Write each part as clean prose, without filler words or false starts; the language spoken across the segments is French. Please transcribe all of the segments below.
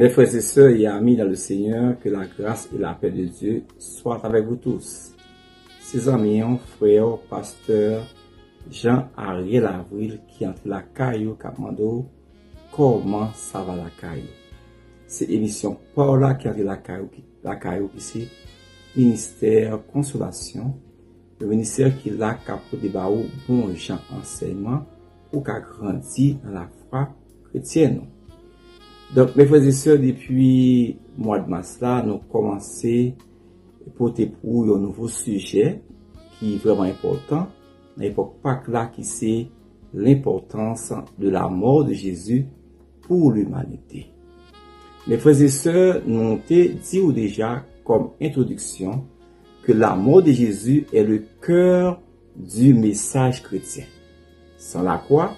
Mes frères et sœurs et amis dans le Seigneur, que la grâce et la paix de Dieu soient avec vous tous. Ses amis, frère, pasteur Jean-Ariel Avril qui entre la caillou Capmando, comment ça va la caillou? C'est émission Paula qui entre la caillou ici, ministère Consolation, le ministère qui l'a capot de baou bon Jean enseignement pour qu'a grandi dans la foi chrétienne. Donc, mes frères et sœurs, depuis le mois de mars là, nous commençons à porter pour un nouveau sujet qui est vraiment important. À l'époque Pâques là, qui c'est l'importance de la mort de Jésus pour l'humanité. Mes frères et sœurs, nous avons dit déjà comme introduction que la mort de Jésus est le cœur du message chrétien. Sans la quoi,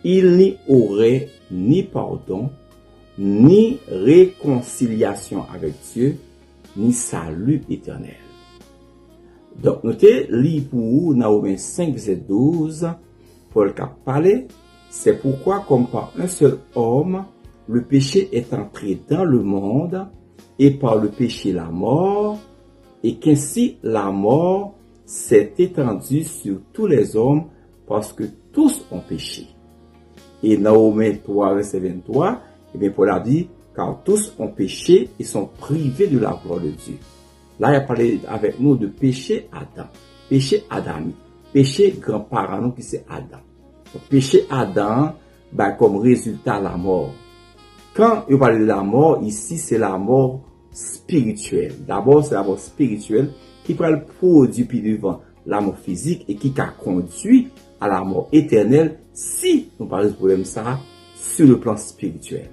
il n'y aurait ni pardon, ni réconciliation avec Dieu, ni salut éternel. Donc, notez, lit pour vous, dans Romains 5, verset 12, Paul a parlé, c'est pourquoi, comme par un seul homme, le péché est entré dans le monde, et par le péché la mort, et qu'ainsi la mort s'est étendue sur tous les hommes, parce que tous ont péché. Et dans Romains 3, verset 23, et bien Paul a dit, car tous ont péché et sont privés de la gloire de Dieu. Là, il a parlé avec nous de péché Adam, péché adamique, péché grand-parent nous qui c'est Adam. Donc, péché Adam, comme résultat la mort. Quand il parle de la mort, ici c'est la mort spirituelle. D'abord, c'est la mort spirituelle qui prend le produit puis devant la mort physique et qui a conduit à la mort éternelle si nous parlons de problème ça sur le plan spirituel.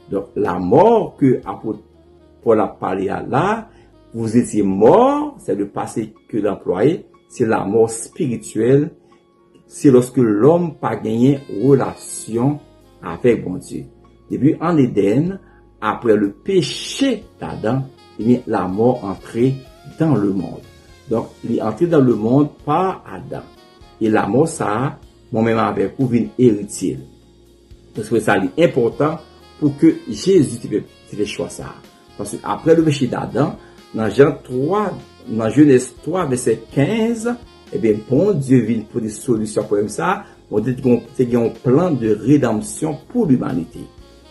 Donc, la mort que apôtre Paul a parlé là, vous étiez mort, c'est le passé que l'employé, c'est la mort spirituelle, c'est lorsque l'homme pas gagné relation avec bon Dieu. Depuis en Éden, après le péché d'Adam, eh bien, la mort entrait dans le monde. Donc, il est entré dans le monde par Adam. Et la mort, ça, moi-même avec vous, vient héritier. Parce que ça est important pour que Jésus te fait choix ça. Parce que après le péché d'Adam, dans Genèse 3, verset 15, eh bien, bon Dieu vient pour des solutions pour ça. On dit qu'on a un plan de rédemption pour l'humanité.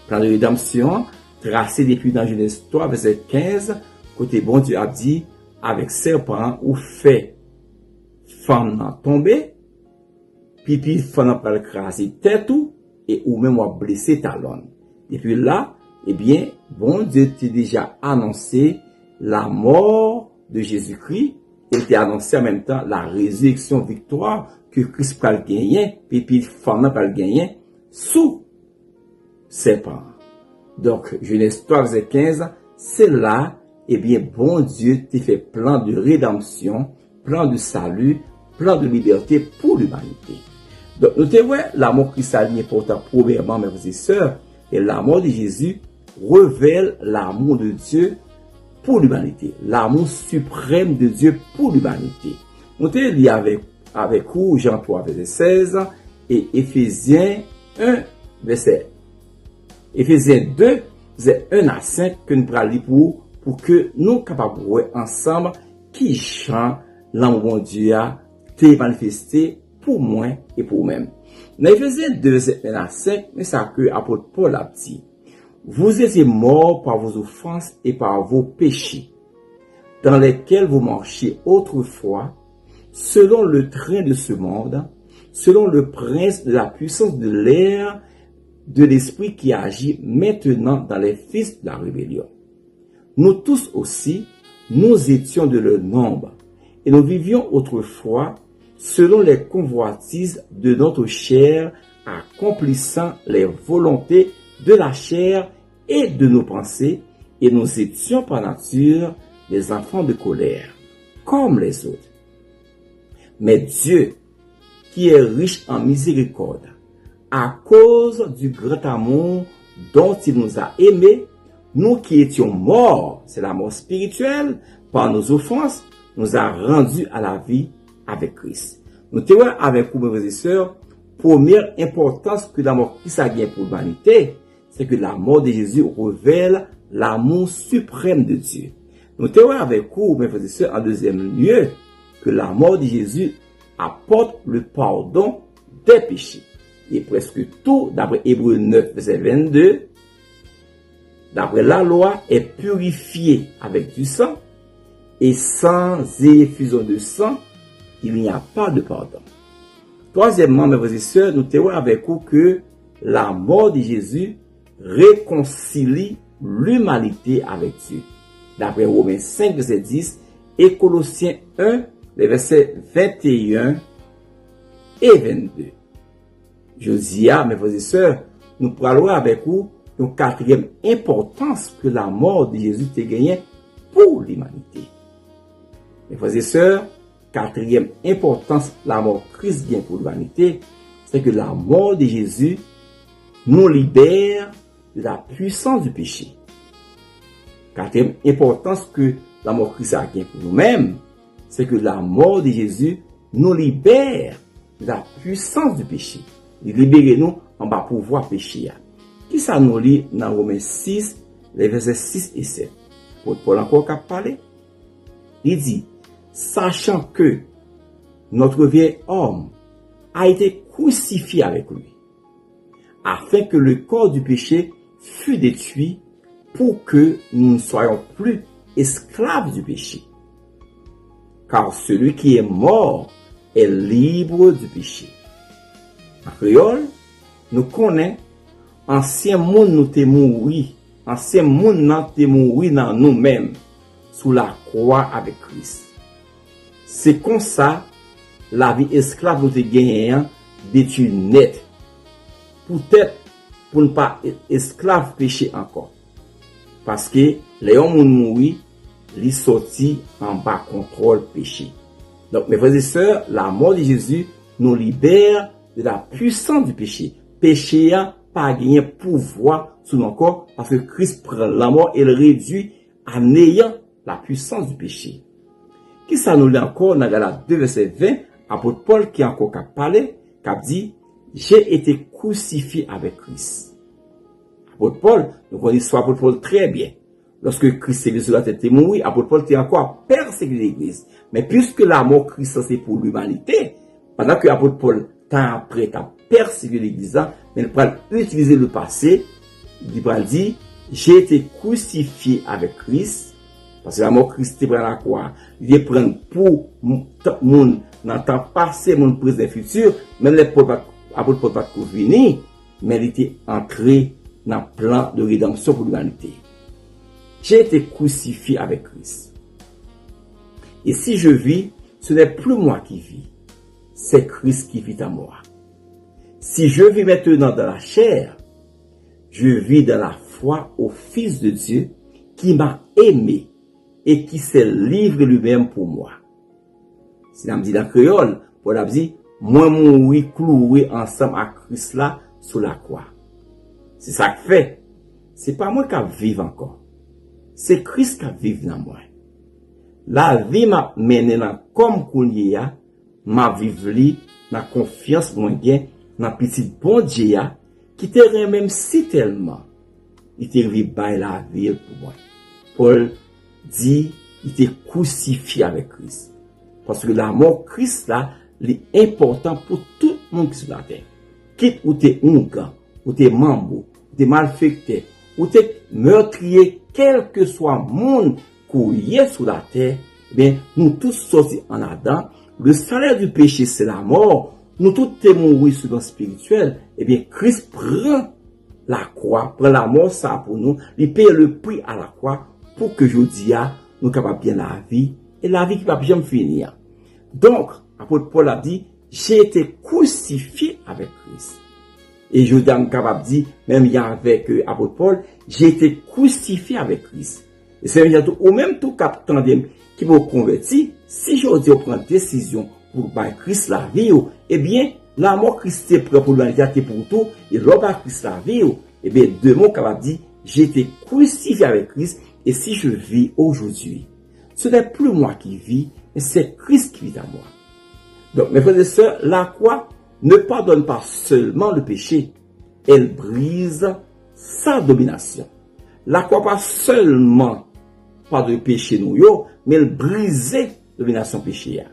Plan de rédemption, tracé depuis dans Genèse 3, verset 15, côté bon Dieu a dit, avec serpent, ou fait femme tomber, puis femme pas craser tête ou, et ou même ou blessé talon. Et puis là, eh bien, bon Dieu t'a déjà annoncé la mort de Jésus-Christ, il t'a annoncé en même temps la résurrection victoire que Christ va gagner, puis femme va gagner sous serpent. Donc, Genèse 3, verset 15, c'est là, eh bien, bon Dieu t'a fait plan de rédemption, plan de salut, plan de liberté pour l'humanité. Donc, notez, la mort chrétienne est important, premièrement, mes frères et sœurs, et la mort de Jésus révèle l'amour de Dieu pour l'humanité, l'amour suprême de Dieu pour l'humanité. Notez, il y a avec vous, Jean 3, verset 16, et Éphésiens 1, verset Éphésiens 2, verset 1 à 5, que nous prenons pour que nous capables de voir ensemble qui chante l'amour de Dieu a été manifesté pour moi et pour moi-même. Dans Éphésiens 2, verset 1 à 5, mais ça que apôtre Paul a dit, vous étiez morts par vos offenses et par vos péchés, dans lesquels vous marchiez autrefois, selon le train de ce monde, selon le prince de la puissance de l'air, de l'esprit qui agit maintenant dans les fils de la rébellion. Nous tous aussi, nous étions de leur nombre, et nous vivions autrefois selon les convoitises de notre chair, accomplissant les volontés de la chair et de nos pensées, et nous étions par nature des enfants de colère, comme les autres. Mais Dieu, qui est riche en miséricorde, à cause du grand amour dont il nous a aimés, nous qui étions morts, c'est la mort spirituelle, par nos offenses, nous a rendus à la vie avec Christ. Nous te voyons avec vous, mes frères et sœurs, première importance que la mort Christ a gagné pour l'humanité, c'est que la mort de Jésus révèle l'amour suprême de Dieu. Nous te voyons avec vous, mes frères et sœurs, en deuxième lieu, que la mort de Jésus apporte le pardon des péchés. Et presque tout, d'après Hébreux 9, verset 22, d'après la loi, est purifié avec du sang, et sans effusion de sang, il n'y a pas de pardon. Troisièmement, mes frères et sœurs, nous te voyons avec vous que la mort de Jésus réconcilie l'humanité avec Dieu. D'après Romains 5, verset 10, et Colossiens 1, les versets 21 et 22. Je dis à mes frères et sœurs, nous parlons avec vous une quatrième importance que la mort de Jésus a gagnée pour l'humanité. Mes frères et sœurs, quatrième importance la mort de Christ gagne pour l'humanité, c'est que la mort de Jésus nous libère de la puissance du péché. Quatrième importance que la mort de Christ a gagnée pour nous-mêmes, c'est que la mort de Jésus nous libère de la puissance du péché. Libérez-nous en bas pouvoir pécher. Qui ça nous lit dans Romains 6, les versets 6 et 7. Paul encore qu'a parlé. Il dit, sachant que notre vieil homme a été crucifié avec lui, afin que le corps du péché fût détruit pour que nous ne soyons plus esclaves du péché. Car celui qui est mort est libre du péché. En créole, nous connaissons, ancien monde nous t'est mouru, ancien monde nous t'est mouru dans nous-mêmes, sous la croix avec Christ. C'est comme ça, la vie esclave nous t'est gagnée, détruit net. Peut-être pour ne pas être esclave péché encore. Parce que les hommes mourent, ils sortis en bas contrôle péché. Donc, mes frères et sœurs, la mort de Jésus nous libère de la puissance du péché. Péché n'a pas gagné pouvoir sur nos corps parce que Christ prend la mort et le réduit en ayant la puissance du péché. Qui ça nous lit encore dans Galates 2, verset 20, apôtre Paul qui a encore parlé, qui a dit, j'ai été crucifié avec Christ. Apôtre Paul, nous connaissons l'histoire apôtre Paul très bien. Lorsque Christ est sur la tête mort, apôtre Paul était encore persécuté l'église. Mais puisque la mort Christ c'est pour l'humanité, pendant que apôtre Paul temps après a persécuté l'église, mais il va utiliser le passé, il va dire, j'ai été crucifié avec Christ, parce que la mort Christ est prend la croix, il est prend pour mon dans le temps passé, mon présent futur, même les apôtres Paul pas venir, mais il était entré dans le plan de rédemption pour l'humanité. J'ai été crucifié avec Christ. Et si je vis, ce n'est plus moi qui vis, c'est Christ qui vit en moi. Si je vis maintenant dans la chair, je vis dans la foi au Fils de Dieu qui m'a aimé et qui s'est livré lui-même pour moi. Si on me dit dans le créole, Paul a dit, moi mourir cloué ensemble à Christ là sous la croix. C'est ça que fait. C'est pas moi qui vive encore. C'est Christ qui vit dans moi. La vie m'a mené dans comme Kounia, m'a vivre dans confiance moi gain dans petit bon Dieu qui te même si tellement il te rive bail la vie pour moi. Paul dit il était crucifié avec Christ. Parce que la mort Christ là, est important pour tout le monde qui est sur la terre. Quitte ou t'es onga, ou t'es mambo, ou t'es malfecté, ou t'es meurtrier, quel que soit le monde qui est sur la terre, bien, nous tous sortis en Adam. Le salaire du péché, c'est la mort. Nous tous t'es morts sur le spirituel. Eh bien, Christ prend la croix, prend la mort, ça pour nous. Il paye le prix à la croix pour que je dis, nous capables bien la vie, et la vie qui va bien finir. Donc, apôtre Paul a dit, j'ai été crucifié avec Christ. Et je suis capable de dire, même avec apôtre Paul, j'ai été crucifié avec Christ. Et c'est au même tout cap qui m'a converti, si je dis prendre décision pour Christ la vie, eh bien, la mort Christ est prêt pour l'humanité pour tout, et l'homme Christ la vie, eh bien, deux mots capable de dire, j'ai été crucifié avec Christ, et si je vis aujourd'hui, ce n'est plus moi qui vis, mais c'est Christ qui vit en moi. Donc, mes frères et sœurs, la croix ne pardonne pas seulement le péché, elle brise sa domination. La croix pas seulement pas de péché nous yo, mais elle brisait domination péché.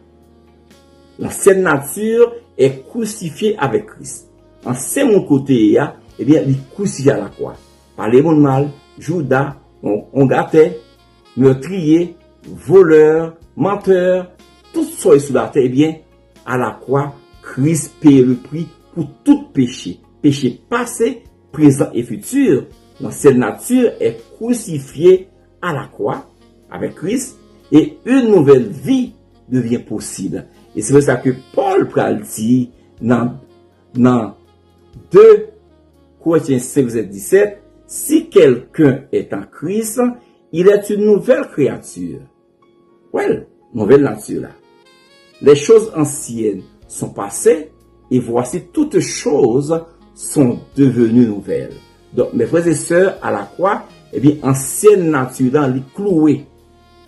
L'ancienne nature est crucifiée avec Christ. En ce mon côté, eh bien, il est crucifié à la croix. Par les mondes mal, Judas, on gâtait, meurtrier, voleur, menteur, tout ça est sous la terre, eh bien, à la croix, Christ paye le prix pour tout péché. Péché passé, présent et futur. L'ancienne nature est crucifiée à la croix avec Christ et une nouvelle vie devient possible. Et c'est pour ça que Paul pral dit dans 2 Corinthiens 5, verset 17, si quelqu'un est en Christ, il est une nouvelle créature. Ouais, nouvelle nature là. Les choses anciennes sont passées et voici toutes choses sont devenues nouvelles. Donc, mes frères et sœurs, à la croix, eh bien, ancienne nature dans les cloués.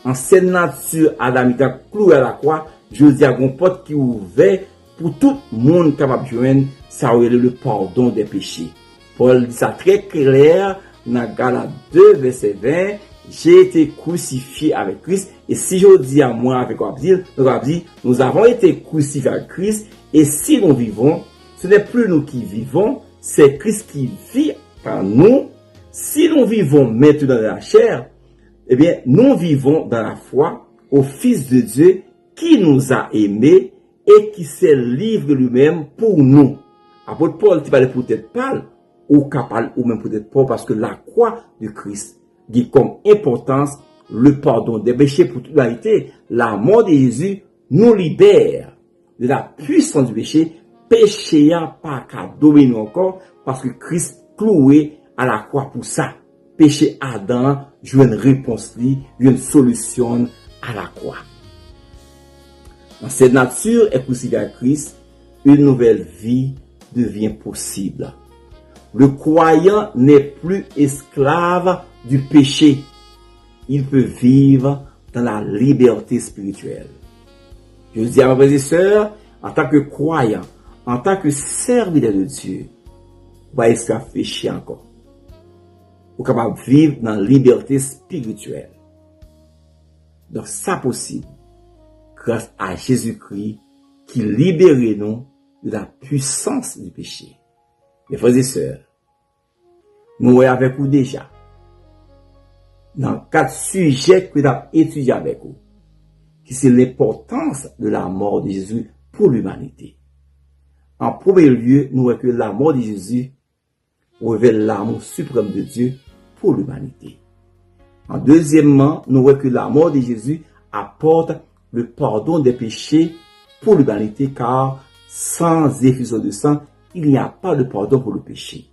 Ancienne nature adamique clouée à la croix, je dis à mon porte qui ouvert pour tout le monde capable de joindre, ça aurait le pardon des péchés. Paul dit ça très clair dans Galates 2, verset 20. J'ai été crucifié avec Christ. Et si je dis à moi, avec quoi dire, nous avons été crucifiés avec Christ. Et si nous vivons, ce n'est plus nous qui vivons, c'est Christ qui vit en nous. Si nous vivons maintenant dans la chair, eh bien, nous vivons dans la foi au Fils de Dieu qui nous a aimés et qui s'est livré lui-même pour nous. Apôtre Paul, tu vas peut-être pas, ou capable, ou même peut-être pas, parce que la croix de Christ dit comme importance le pardon des péchés pour toute l'humanité. La mort de Jésus nous libère de la puissance du péché. Péché n'a pas qu'à dominer encore, parce que Christ cloué à la croix pour ça. Péché Adam, joue une réponse, une solution à la croix. Dans cette nature est crucifiée à Christ, une nouvelle vie devient possible. Le croyant n'est plus esclave du péché. Il peut vivre dans la liberté spirituelle. Je dis à mes frères et sœurs, en tant que croyant, en tant que serviteur de Dieu, vous va esclave péché encore. Vous êtes capable de vivre dans la liberté spirituelle. Donc, ça possible grâce à Jésus-Christ qui libère nous de la puissance du péché. Mes frères et sœurs, nous sommes avec vous déjà dans 4 sujets que nous avons étudiés avec vous, qui c'est l'importance de la mort de Jésus pour l'humanité. En premier lieu, nous voyons que la mort de Jésus révèle l'amour suprême de Dieu pour l'humanité. En deuxièmement, nous voyons que la mort de Jésus apporte le pardon des péchés pour l'humanité, car sans effusion de sang, il n'y a pas de pardon pour le péché.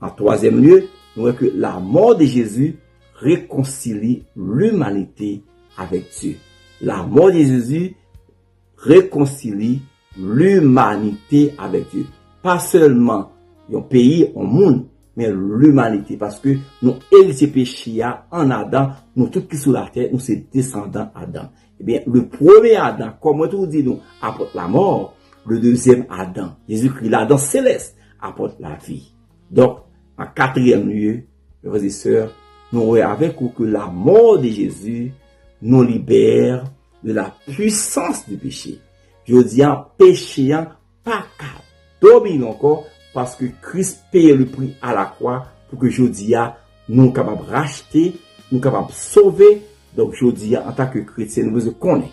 En troisième lieu, nous voyons que la mort de Jésus réconcilie l'humanité avec Dieu. La mort de Jésus réconcilie l'humanité avec Dieu. Pas seulement un pays, un monde, mais l'humanité. Parce que nous héritiers péché en Adam, nous tous qui sont sur la terre, nous sommes descendants Adam. Eh bien, le premier Adam, comme on dit, nous apporte la mort. Le deuxième Adam, Jésus-Christ, l'Adam céleste, apporte la vie. Donc, en quatrième lieu, mes frères et sœurs, nous voyons avec vous que la mort de Jésus nous libère de la puissance du péché. Je dis en péché, pas qu'à dominer encore, parce que Christ paye le prix à la croix pour que je dis nous sommes capables de racheter, nous sommes capables de sauver. Donc, je dis en tant que chrétien, nous devons connaître.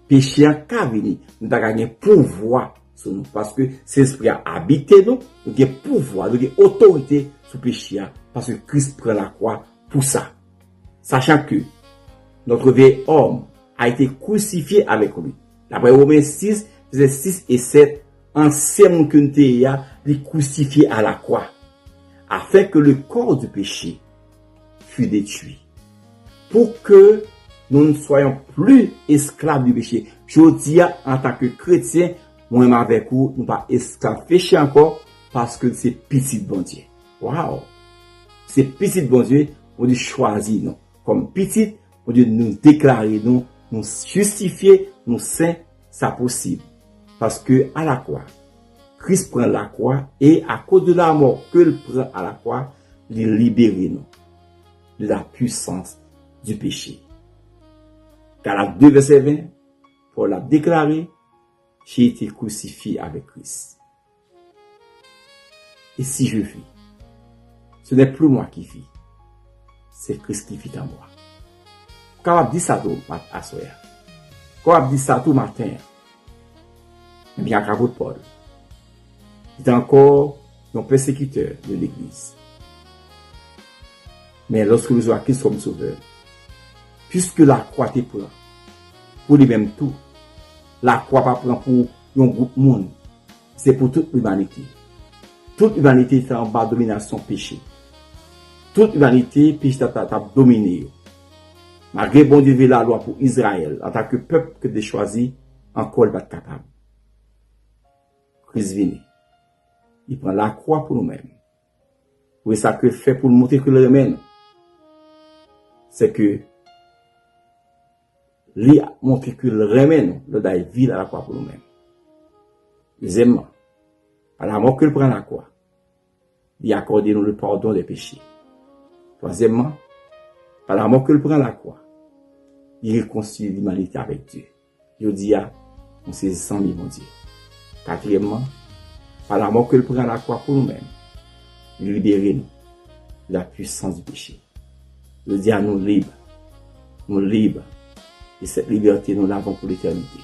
Péché a venu, nous avons gagné pouvoir sur nous, parce que c'est l'esprit a habité nous, nous avons pouvoir, nous avons autorité sur péché, parce que Christ prend la croix pour ça. Sachant que notre vieil homme a été crucifié avec lui. D'après Romains 6, versets 6 et 7, ancien monde que nous est crucifié à la croix, afin que le corps du péché fût détruit. Pour que nous ne soyons plus esclaves du péché. Je dis en tant que chrétien, moi-même avec vous, nous ne pas esclaves du péché encore, parce que c'est petit bon Dieu. Waouh! C'est petit bon Dieu, on dit choisir nous. Comme petit, on dit nous déclarer nous justifier, nous saints, ça possible. Parce que à la croix, Christ prend la croix et à cause de la mort qu'il prend à la croix, il libère nous de la puissance du péché. Galates 2, verset 20, Paul a déclaré, j'ai été crucifié avec Christ. Et si je vis, ce n'est plus moi qui vis, c'est Christ qui vit en moi. Quand on dit ça tout à soir, quand on dit ça tout matin, eh bien, à Paul, il est encore un persécuteur de l'Église. Mais lorsque nous avons Christ comme sauveur, puisque la croix te prend, pour lui-même tout, la croix pas prend pour un groupe monde, c'est pour toute l'humanité. Toute l'humanité est en bas de domination péché. Toute l'humanité, péché t'a dominé. Malgré bon Dieu veut la loi pour Israël, en tant que peuple que de choisi, encore pas capable. Christ vient. Il prend la croix pour nous-mêmes. Pour ça que fait pour nous montrer que le remède, c'est que lui a montré que le remède, le daï vit à la croix pour nous-mêmes. Deuxièmement, à la mort qu'il prend la croix, il a accordé nous le pardon des péchés. Troisièmement, par la mort qu'il prend la croix, il réconcilie l'humanité avec Dieu. Je dis à on saisissant mon Dieu. Quatrièmement, par la mort qu'il prend la croix pour nous-mêmes, il libère nous de la puissance du péché. Je dis à nous libres, et cette liberté nous l'avons pour l'éternité.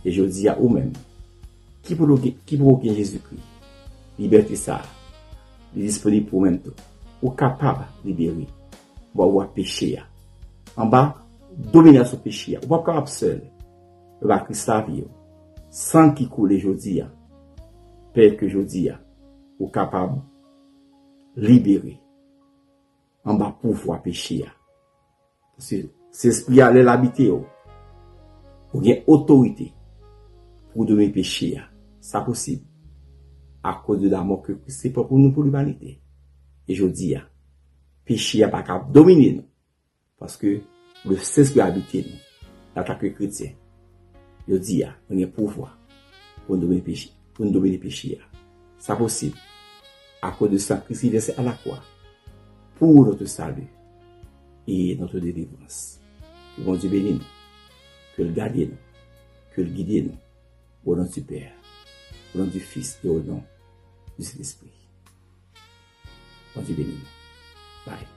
Et je dis à vous-même, qui pour Jésus-Christ, liberté ça, est disponible pour même tout, ou capable de libérer, ou avoir péché, en bas, dominer ce péché, ou pas capable seul, ou va Christ la vie, sans qui coule aujourd'hui, Père que je dis, ou capable libérer, en bas pouvoir pécher. Parce que c'est l'esprit à l'habiter, ou bien autorité pour dominer péché, ça possible, à cause de la mort que Christ est pour nous, pour l'humanité. Et je dis, péché n'a pas capable de dominer nous, parce que le Saint-Esprit a habité nous, en tant que chrétien. Je dis, on a pouvoir pour nous dominer péché, pour nous dominer péché. Ça possible, à cause de ça, Christ est versé à la croix, pour notre salut et notre délivrance. Que bon Dieu bénisse nous, que le garde nous, que le guide nous, au nom du Père, au nom du Fils et au nom du Saint-Esprit. Bon Dieu bénisse nous. Bye.